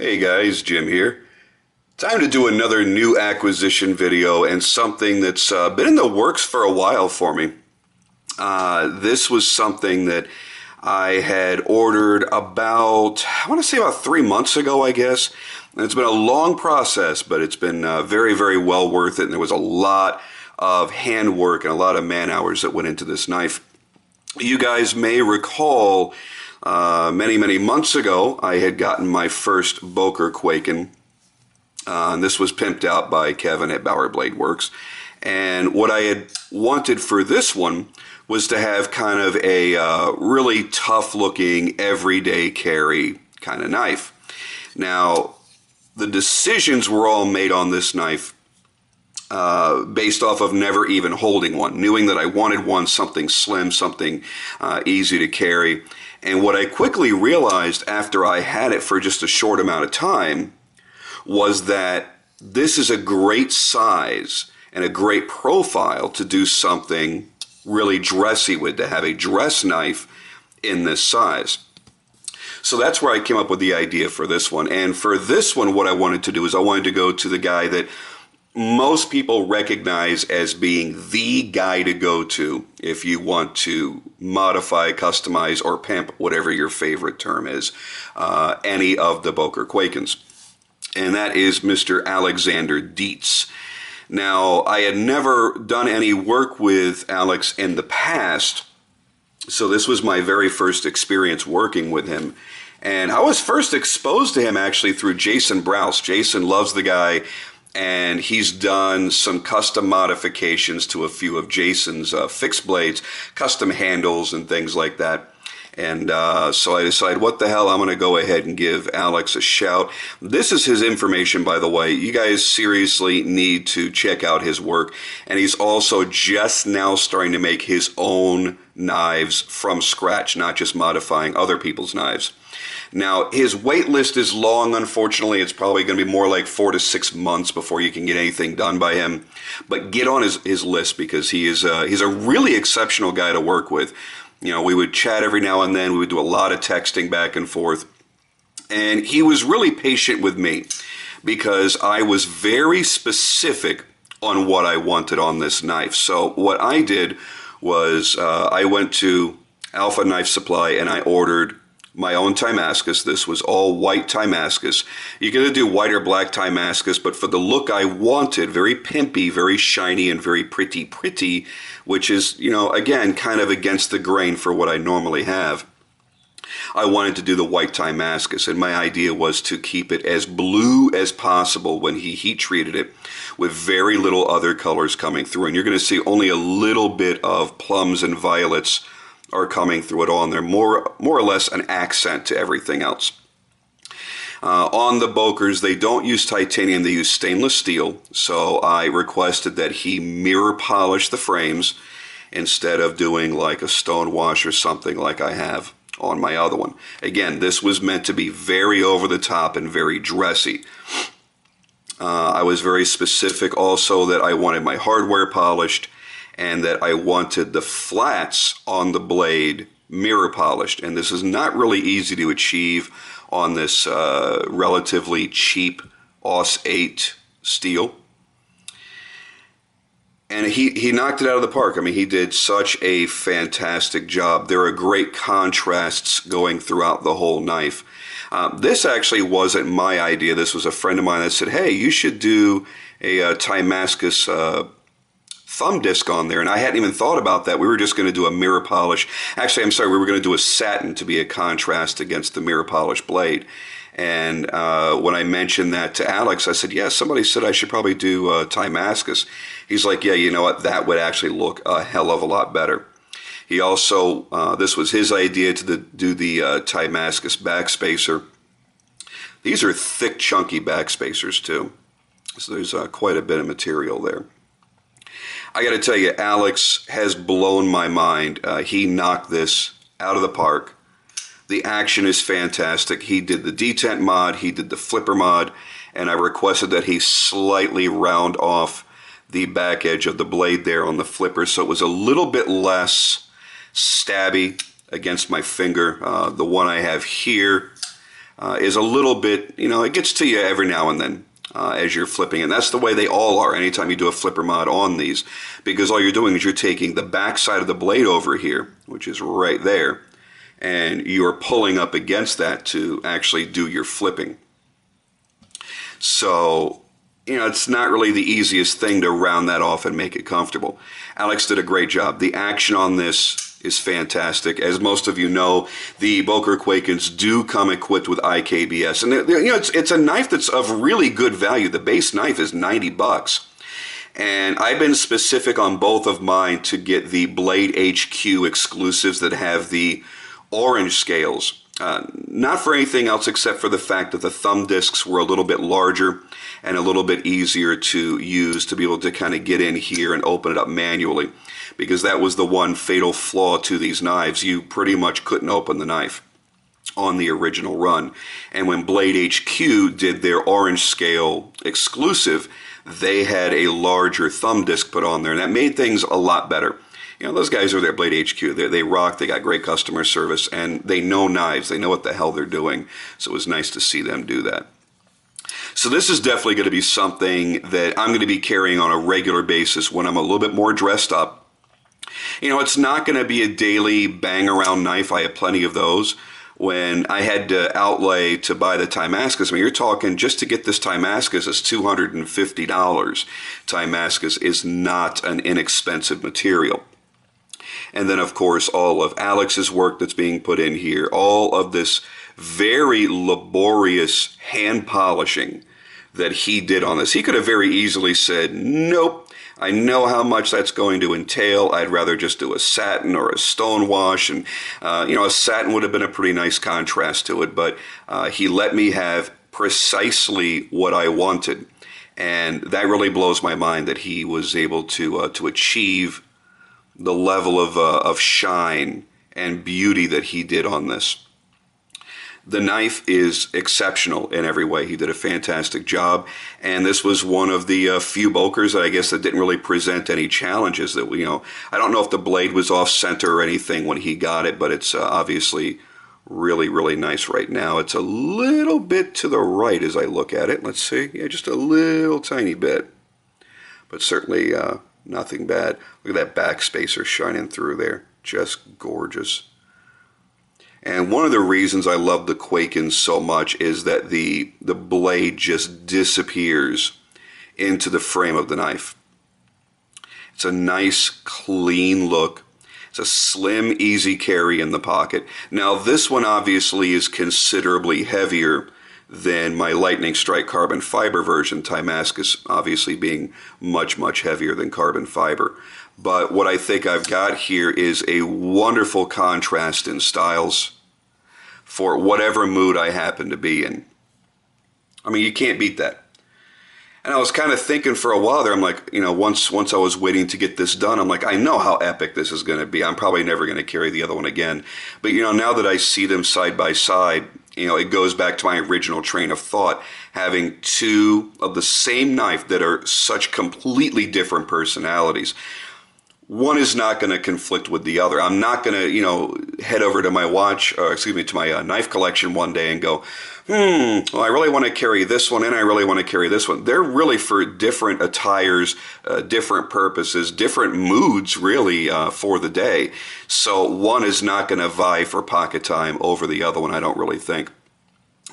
Hey guys, Jim here. Time to do another new acquisition video and something that's been in the works for a while for me. This was something that I had ordered about, I want to say about 3 months ago, I guess. And it's been a long process, but it's been very, very well worth it. And there was a lot of handwork and a lot of man hours that went into this knife. You guys may recall many months ago, I had gotten my first Boker Kwaiken. And this was pimped out by Kevin at Bauer Blade Works. And what I had wanted for this one was to have kind of a really tough-looking, everyday carry kind of knife. Now, the decisions were all made on this knife based off of never even holding one, knowing that I wanted one, something slim, something easy to carry. And what I quickly realized after I had it for just a short amount of time was that this is a great size and a great profile to do something really dressy with, to have a dress knife in this size. So that's where I came up with the idea for this one. And for this one, what I wanted to do is I wanted to go to the guy that most people recognize as being the guy to go to if you want to modify, customize, or pimp, whatever your favorite term is, any of the Boker Kwaikens. And that is Mr. Alexander Dietz. Now, I had never done any work with Alex in the past, so this was my very first experience working with him. And I was first exposed to him actually through Jason Browse. Jason loves the guy, and he's done some custom modifications to a few of Jason's fixed blades, custom handles and things like that. And so I decided, what the hell, I'm going to go ahead and give Alex a shout. This is his information, by the way. You guys seriously need to check out his work. And he's also just now starting to make his own knives from scratch, not just modifying other people's knives. Now, his wait list is long, unfortunately. It's probably going to be more like 4 to 6 months before you can get anything done by him. But get on his list, because he's a really exceptional guy to work with. You know, we would chat every now and then. We would do a lot of texting back and forth. And he was really patient with me because I was very specific on what I wanted on this knife. So what I did was I went to Alpha Knife Supply and I ordered my own Timascus. This was all white Timascus. You could do white or black Timascus, but for the look I wanted, very pimpy, very shiny, and very pretty, which is, you know, again, kind of against the grain for what I normally have. I wanted to do the white Timascus, and my idea was to keep it as blue as possible when he heat treated it, with very little other colors coming through. And you're going to see only a little bit of plums and violets are coming through it all, and they're more or less an accent to everything else. On the Bokers, they don't use titanium, they use stainless steel, so I requested that he mirror polish the frames instead of doing like a stone wash or something like I have on my other one. Again, this was meant to be very over the top and very dressy. I was very specific also that I wanted my hardware polished, and that I wanted the flats on the blade mirror polished. And this is not really easy to achieve on this relatively cheap AUS 8 steel. And he knocked it out of the park. I mean, he did such a fantastic job. There are great contrasts going throughout the whole knife. This actually wasn't my idea. This was a friend of mine that said, hey, you should do a Timascus thumb disc on there, and I hadn't even thought about that. We were just going to do a mirror polish. Actually, I'm sorry, we were going to do a satin to be a contrast against the mirror polish blade. And when I mentioned that to Alex, I said, yeah, somebody said I should probably do Timascus. He's like, yeah, you know what, that would actually look a hell of a lot better. He also, this was his idea to do the Timascus backspacer. These are thick, chunky backspacers too. So there's quite a bit of material there. I got to tell you, Alex has blown my mind. He knocked this out of the park. The action is fantastic. He did the detent mod, he did the flipper mod, and I requested that he slightly round off the back edge of the blade there on the flipper so it was a little bit less stabby against my finger. The one I have here is a little bit, it gets to you every now and then as you're flipping. And that's the way they all are anytime you do a flipper mod on these, because all you're doing is you're taking the back side of the blade over here, which is right there, and you're pulling up against that to actually do your flipping. So, it's not really the easiest thing to round that off and make it comfortable. Alex did a great job. The action on this is fantastic. As most of you know, the Boker Kwaikens do come equipped with IKBS. And it's a knife that's of really good value. The base knife is $90. And I've been specific on both of mine to get the Blade HQ exclusives that have the orange scales. Not for anything else except for the fact that the thumb discs were a little bit larger and a little bit easier to use to be able to kind of get in here and open it up manually, because that was the one fatal flaw to these knives. You pretty much couldn't open the knife on the original run. And when Blade HQ did their orange scale exclusive, they had a larger thumb disc put on there, and that made things a lot better. Those guys are there, Blade HQ. They rock. They got great customer service, and they know knives. They know what the hell they're doing. So it was nice to see them do that. So this is definitely going to be something that I'm going to be carrying on a regular basis when I'm a little bit more dressed up. It's not going to be a daily bang-around knife. I have plenty of those. When I had to outlay to buy the Timascus, you're talking just to get this Timascus is $250. Timascus is not an inexpensive material. And then, of course, all of Alex's work that's being put in here, all of this very laborious hand polishing that he did on this. He could have very easily said, nope, I know how much that's going to entail. I'd rather just do a satin or a stone wash. And, a satin would have been a pretty nice contrast to it. But he let me have precisely what I wanted. And that really blows my mind that he was able to achieve the level of shine and beauty that he did on this. The knife is exceptional in every way. He did a fantastic job, and this was one of the few Bokers, I guess, that didn't really present any challenges. That I don't know if the blade was off center or anything when he got it, but it's obviously really, really nice right now. It's a little bit to the right as I look at it. Let's see, yeah, just a little tiny bit, but certainly nothing bad. Look at that back spacer shining through there. Just gorgeous. And one of the reasons I love the Kwaiken so much is that the blade just disappears into the frame of the knife. It's a nice, clean look. It's a slim, easy carry in the pocket. Now, this one obviously is considerably heavier than my Lightning Strike carbon fiber version, Timascus obviously being much, much heavier than carbon fiber. But what I think I've got here is a wonderful contrast in styles for whatever mood I happen to be in. You can't beat that. And I was kind of thinking for a while there, I'm like, once I was waiting to get this done, I'm like, I know how epic this is going to be. I'm probably never going to carry the other one again. But, now that I see them side by side, it goes back to my original train of thought, having two of the same knife that are such completely different personalities. One is not going to conflict with the other. I'm not going to, head over to my to my knife collection one day and go, well, I really want to carry this one and I really want to carry this one. They're really for different attires, different purposes, different moods, really, for the day. So one is not going to vie for pocket time over the other one, I don't really think.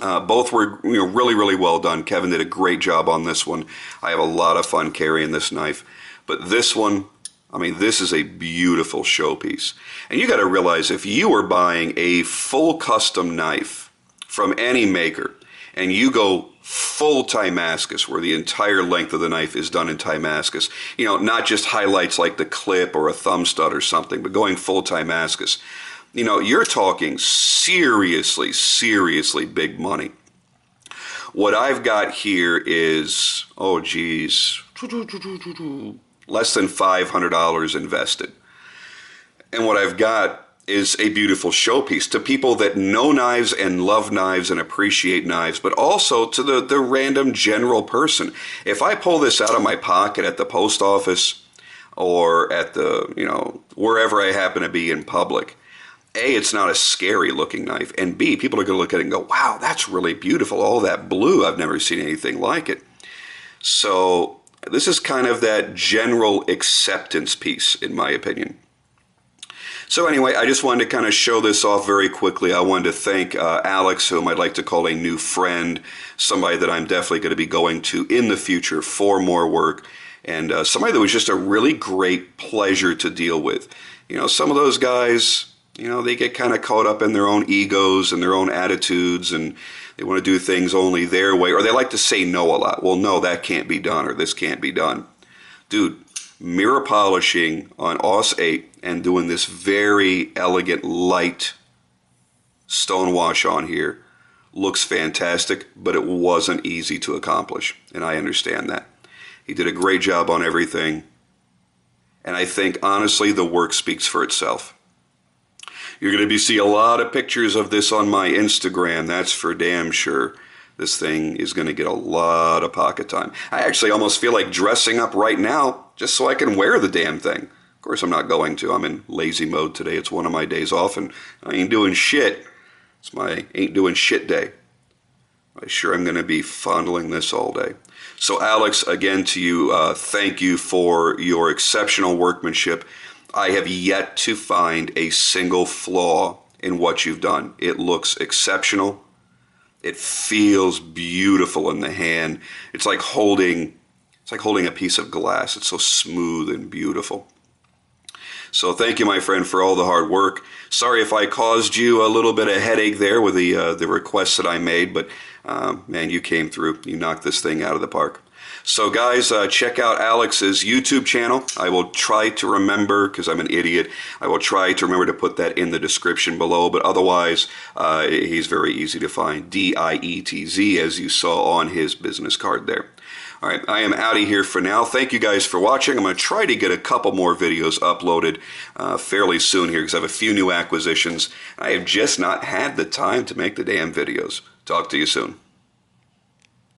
Both were really, really well done. Kevin did a great job on this one. I have a lot of fun carrying this knife. But this one, this is a beautiful showpiece. And you got to realize, if you were buying a full custom knife from any maker, and you go full Timascus, where the entire length of the knife is done in Timascus, not just highlights like the clip or a thumb stud or something, but going full Timascus, you're talking seriously, seriously big money. What I've got here is, less than $500 invested. And what I've got is a beautiful showpiece to people that know knives and love knives and appreciate knives, but also to the random general person. If I pull this out of my pocket at the post office or at the, wherever I happen to be in public, A, it's not a scary looking knife, and B, people are going to look at it and go, wow, that's really beautiful. All that blue, I've never seen anything like it. So this is kind of that general acceptance piece, in my opinion. So anyway, I just wanted to kind of show this off very quickly. I wanted to thank Alex, whom I'd like to call a new friend, somebody that I'm definitely going to be going to in the future for more work, and somebody that was just a really great pleasure to deal with. You know, some of those guys, you know, they get kind of caught up in their own egos and their own attitudes, and they want to do things only their way, or they like to say no a lot. Well, no, that can't be done, or this can't be done. Dude, mirror polishing on OS 8 and doing this very elegant, light stone wash on here looks fantastic, but it wasn't easy to accomplish, and I understand that. He did a great job on everything, and I think, honestly, the work speaks for itself. You're going to be seeing a lot of pictures of this on my Instagram, that's for damn sure. This thing is going to get a lot of pocket time. I actually almost feel like dressing up right now just so I can wear the damn thing. Of course, I'm not going to. I'm in lazy mode today. It's one of my days off, and I ain't doing shit. It's my ain't doing shit day. I sure am going to be fondling this all day. So, Alex, again to you, thank you for your exceptional workmanship. I have yet to find a single flaw in what you've done. It looks exceptional. It feels beautiful in the hand. It's like holding a piece of glass. It's so smooth and beautiful. So thank you, my friend, for all the hard work. Sorry if I caused you a little bit of headache there with the requests that I made, but man, you came through. You knocked this thing out of the park. So guys, check out Alex's YouTube channel. I will try to remember, because I'm an idiot, I will try to remember to put that in the description below, but otherwise, he's very easy to find. Dietz, as you saw on his business card there. All right, I am out of here for now. Thank you guys for watching. I'm going to try to get a couple more videos uploaded fairly soon here, because I have a few new acquisitions. I have just not had the time to make the damn videos. Talk to you soon.